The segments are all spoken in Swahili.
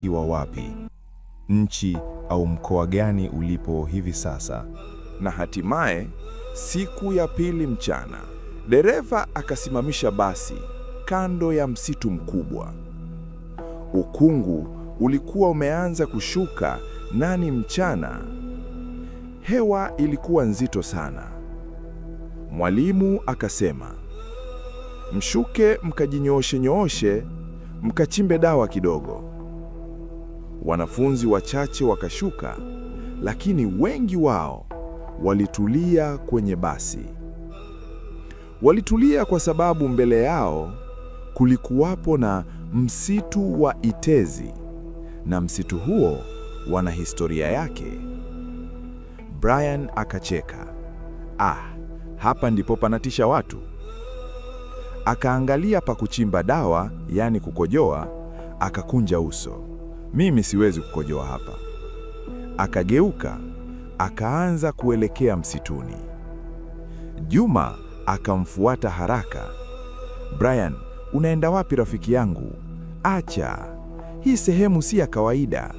iwa wapi, nchi au mkoa gani ulipo hivi sasa. Na hatimaye, siku ya pili mchana, dereva akasimamisha basi kando ya msitu mkubwa. Ukungu ulikuwa umeanza kushuka na ni mchana. Hewa ilikuwa nzito sana. Mwalimu akasema, "Mshuke mkajinyooshe, mkachimbe dawa kidogo." Wanafunzi wachache wakashuka, lakini wengi wao walitulia kwenye basi. Walitulia kwa sababu mbele yao kulikuwapo na msitu wa Itezi, na msitu huo wana historia yake. Brian akacheka. Hapa ndipo panatisha watu. Akaangalia pa kuchimba dawa, yani kukojoa, akakunja uso. Mimi siwezi kukojoa hapa. Akageuka, akaanza kuelekea msituni. Juma akamfuata haraka. "Brian, unaenda wapi rafiki yangu? Acha, hii sehemu si ya kawaida."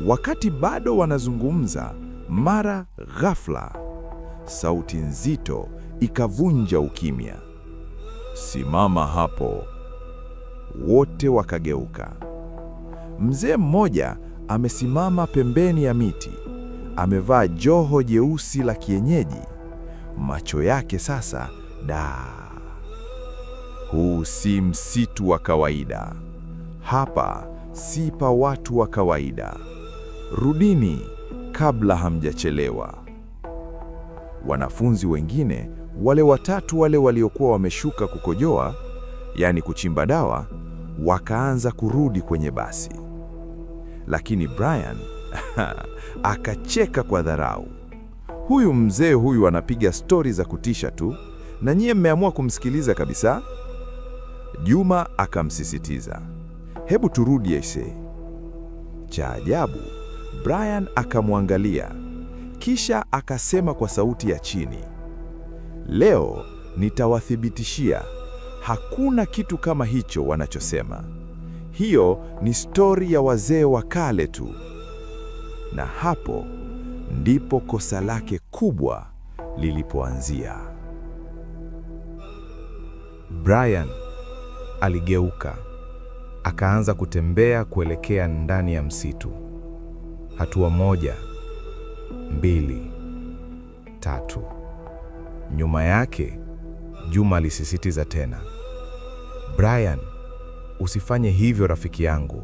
Wakati bado wanazungumza, mara ghafla sauti nzito ikavunja ukimya. "Simama hapo!" Wote wakageuka. Mzee mmoja amesimama pembeni ya miti, amevaa joho jeusi la kienyeji. Macho yake sasa Huu si msitu wa kawaida. Hapa si pa watu wa kawaida. Rudini kabla hamjachelewa. Wanafunzi wengine, wale watatu waliokuwa wameshuka kukojoa, yani kuchimba dawa, wakaanza kurudi kwenye basi. Lakini Brian akacheka kwa dharau. "Huyu mzee huyu anapiga stori za kutisha tu, na nyie mmeamua kumsikiliza kabisa." Juma akamsisitiza, "Hebu turudi aisee." Cha ajabu, Brian akamwangalia, kisha akasema kwa sauti ya chini, "Leo nitawathibitishia, hakuna kitu kama hicho wanachosema. Hiyo ni stori ya wazee wa kale tu." Na hapo ndipo kosa lake kubwa lilipoanzia. Brian aligeuka, akaanza kutembea kuelekea ndani ya msitu. Hatua 1, 2, 3. Nyuma yake, Juma alisisitiza tena, "Brian, usifanye hivyo rafiki yangu.